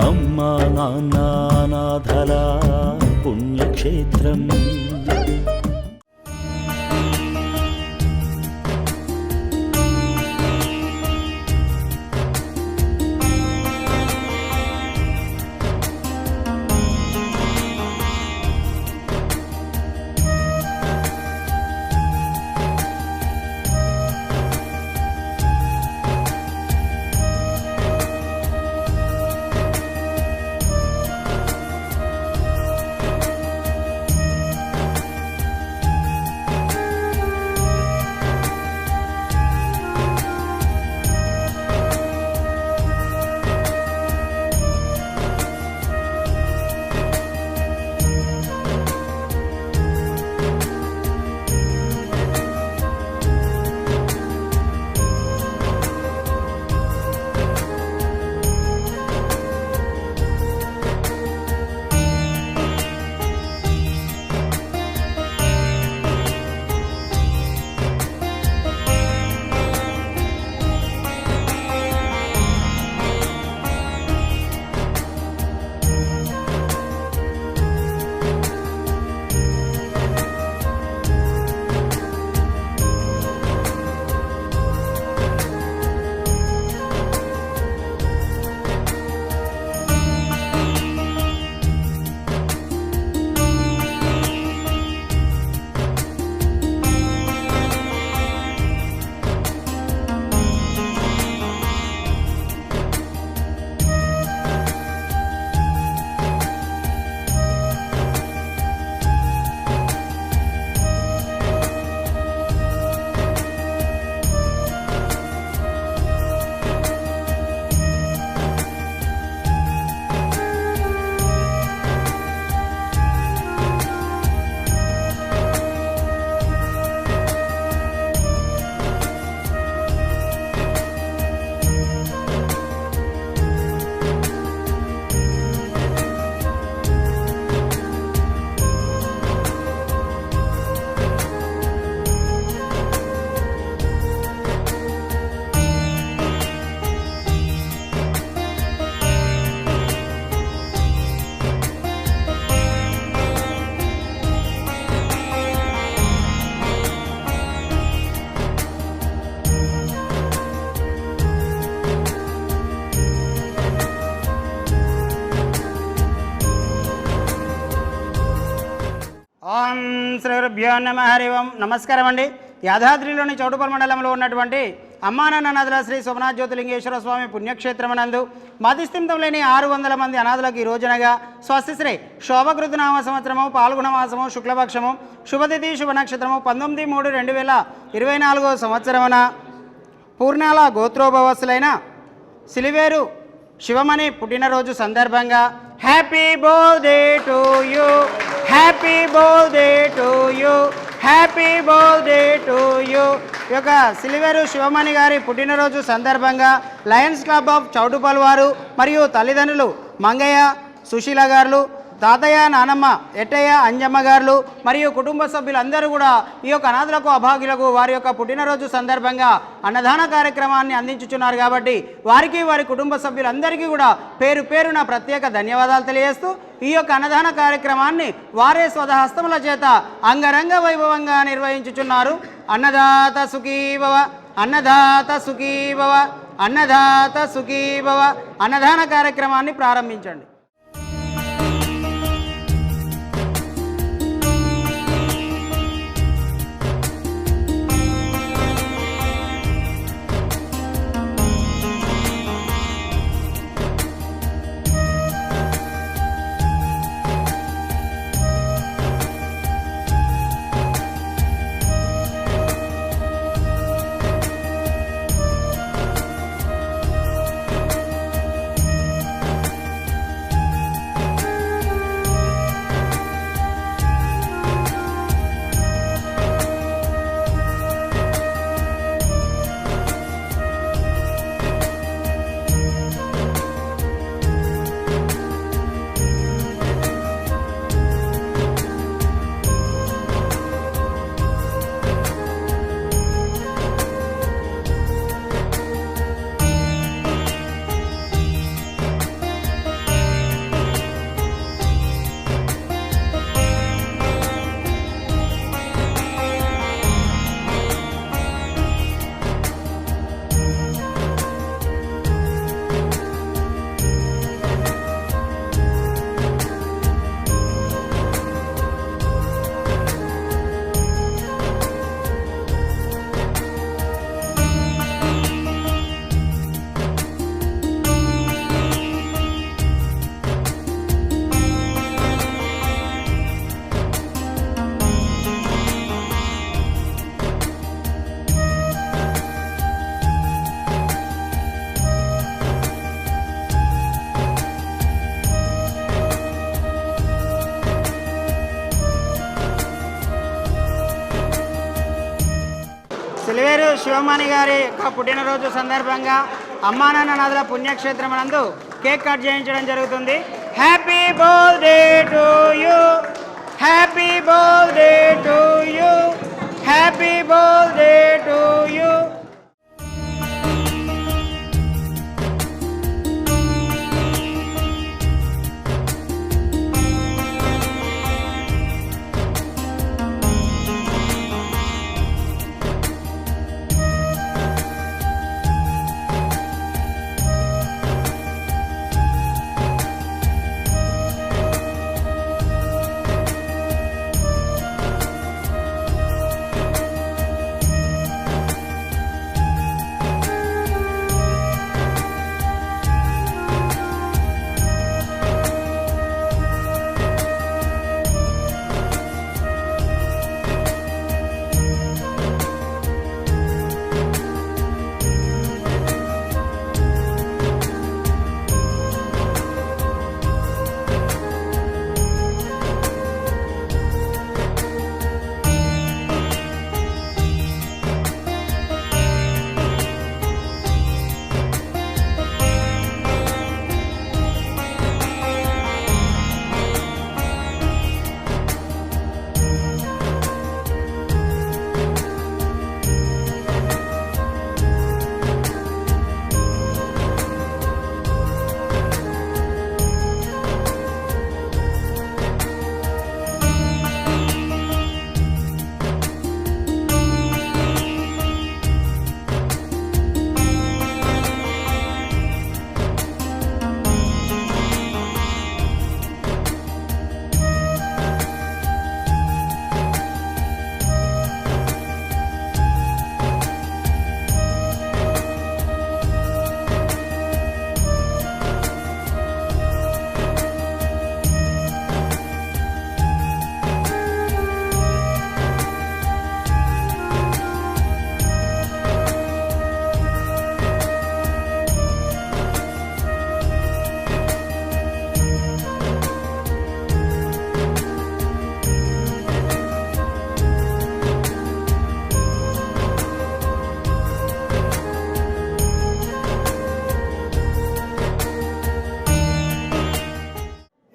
అమ్మా నాన్న అనాథల పుణ్యక్షేత్రం. ఓం శ్రీ గురుభ్యో నమః. హరి ఓం. నమస్కారం అండి. యాదాద్రిలోని చౌటుపల్లి మండలంలో ఉన్నటువంటి అమ్మానాన్న అనాథల శ్రీ సోమనాథ్ జ్యోతిలింగేశ్వర స్వామి పుణ్యక్షేత్రమనందు మతిస్థిమితం లేని 600 మంది అనాథులకు ఈ రోజునగా స్వస్తిశ్రీ శోభకృతనామ సంవత్సరము పాల్గొన మాసము శుక్లపక్షము శుభతిథి శుభ నక్షత్రము 19/3/2024 సంవత్సరమున పూర్ణాల గోత్రోభవస్సులైన సిలివేరు శివమణి పుట్టినరోజు సందర్భంగా happy birthday to you, happy birthday to you, happy birthday to you. ఈ యొక్క సిలివేరు శివమణి గారి పుట్టినరోజు సందర్భంగా లయన్స్ క్లబ్ ఆఫ్ చౌటుపల్లి వారు మరియు తల్లిదండ్రులు మంగయ్య సుశీల గారు, తాతయ్య నానమ్మ ఎట్టయ్య అంజమ్మ గారు మరియు కుటుంబ సభ్యులందరూ కూడా ఈ యొక్క అనాథులకు అభాగ్యులకు వారి యొక్క పుట్టినరోజు సందర్భంగా అన్నదాన కార్యక్రమాన్ని అందించుచున్నారు. కాబట్టి వారికి వారి కుటుంబ సభ్యులందరికీ కూడా పేరు పేరున ప్రత్యేక ధన్యవాదాలు తెలియజేస్తూ ఈ యొక్క అన్నదాన కార్యక్రమాన్ని వారే స్వహస్తముల చేత అంగరంగ వైభవంగా నిర్వహించుచున్నారు. అన్నదాత సుఖీభవ, అన్నదాత సుఖీభవ, అన్నదాత సుఖీభవ. అన్నదాన కార్యక్రమాన్ని ప్రారంభించండి. శివమణి గారి యొక్క పుట్టినరోజు సందర్భంగా అమ్మా నాన్న నదుల పుణ్యక్షేత్రం నందు కేక్ కట్ చేయించడం జరుగుతుంది. Happy birthday to you, happy birthday to you, happy birthday to you.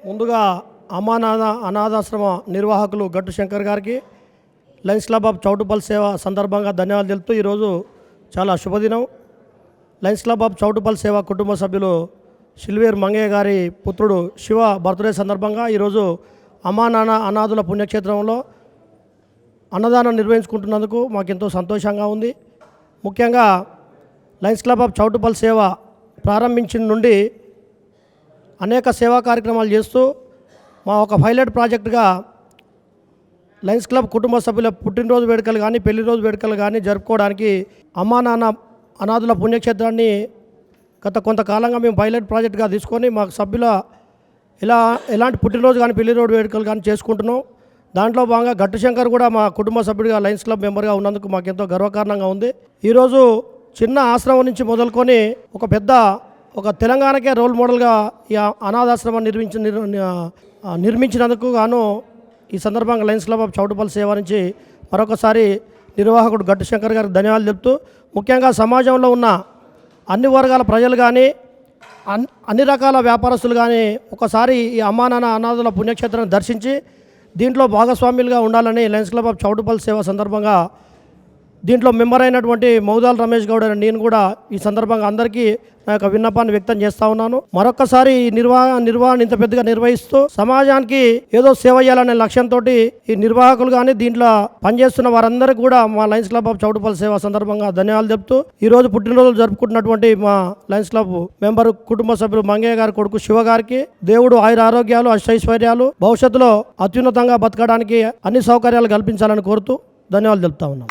ముందుగా అమ్మానాథ అనాథాశ్రమ నిర్వాహకులు గట్టు శంకర్ గారికి లయన్స్ క్లబ్ ఆఫ్ చౌటుపల్ సేవ సందర్భంగా ధన్యవాదాలు తెలుపుతూ ఈరోజు చాలా శుభదినం. లయన్స్ క్లబ్ ఆఫ్ చౌటుపల్ సేవ కుటుంబ సభ్యులు సిల్వేర్ మంగయ్య గారి పుత్రుడు శివ బర్త్డే సందర్భంగా ఈరోజు అమ్మానాన్న అనాథుల పుణ్యక్షేత్రంలో అన్నదానం నిర్వహించుకుంటున్నందుకు మాకెంతో సంతోషంగా ఉంది. ముఖ్యంగా లయన్స్ క్లబ్ ఆఫ్ చౌటుపల్ సేవ ప్రారంభించిన నుండి అనేక సేవా కార్యక్రమాలు చేస్తూ మా ఒక పైలట్ ప్రాజెక్టుగా లయన్స్ క్లబ్ కుటుంబ సభ్యుల పుట్టినరోజు వేడుకలు కానీ పెళ్లి రోజు వేడుకలు కానీ జరుపుకోవడానికి అమ్మా నాన్న అనాథుల పుణ్యక్షేత్రాన్ని గత కొంతకాలంగా మేము పైలట్ ప్రాజెక్టుగా తీసుకొని మా సభ్యుల ఎలాంటి పుట్టినరోజు కానీ పెళ్లి రోజు వేడుకలు కానీ చేసుకుంటున్నాం. దాంట్లో భాగంగా గట్టు శంకర్ కూడా మా కుటుంబ సభ్యుడిగా లయన్స్ క్లబ్ మెంబర్గా ఉన్నందుకు మాకెంతో గర్వకారణంగా ఉంది. ఈరోజు చిన్న ఆశ్రమం నుంచి మొదలుకొని ఒక తెలంగాణకే రోల్ మోడల్గా ఈ అనాథాశ్రమం నిర్మించినందుకు గాను ఈ సందర్భంగా లయన్స్ క్లబ్ ఆఫ్ చౌటుపల్ సేవ నుంచి మరొకసారి నిర్వాహకుడు గట్టు శంకర్ గారికి ధన్యవాదాలు చెప్తూ, ముఖ్యంగా సమాజంలో ఉన్న అన్ని వర్గాల ప్రజలు కానీ అన్ని రకాల వ్యాపారస్తులు కానీ ఒకసారి ఈ అమ్మానాన్న అనాథుల పుణ్యక్షేత్రాన్ని దర్శించి దీంట్లో భాగస్వాములుగా ఉండాలని లయన్స్ క్లబ్ ఆఫ్ చౌటుపల్ సేవ సందర్భంగా దీంట్లో మెంబర్ అయినటువంటి మౌదాల్ రమేష్ గౌడ్ అని నేను కూడా ఈ సందర్భంగా అందరికీ నా యొక్క విన్నపాన్ని వ్యక్తం చేస్తూ ఉన్నాను. మరొకసారి నిర్వహణ ఇంత పెద్దగా నిర్వహిస్తూ సమాజానికి ఏదో సేవ చేయాలనే లక్ష్యంతో ఈ నిర్వాహకులు కానీ దీంట్లో పనిచేస్తున్న వారందరికీ కూడా మా లయన్స్ క్లబ్ ఆఫ్ చౌటుపల్ సేవ సందర్భంగా ధన్యవాదాలు చెప్తూ, ఈ రోజు పుట్టినరోజులు జరుపుకుంటున్నటువంటి మా లయన్స్ క్లబ్ మెంబర్ కుటుంబ సభ్యులు మంగయ్య గారి కొడుకు శివ గారికి దేవుడు ఆయుర ఆరోగ్యాలు అష్టైశ్వర్యాలు భవిష్యత్తులో అత్యున్నతంగా బతకడానికి అన్ని సౌకర్యాలు కల్పించాలని కోరుతూ ధన్యవాదాలు తెలుపుతా ఉన్నాం.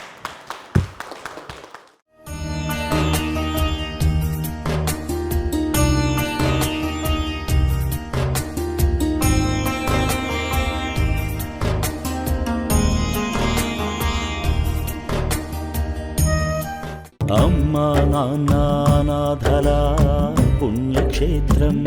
అమ్మా నాన్న అనాథల పుణ్యక్షేత్రం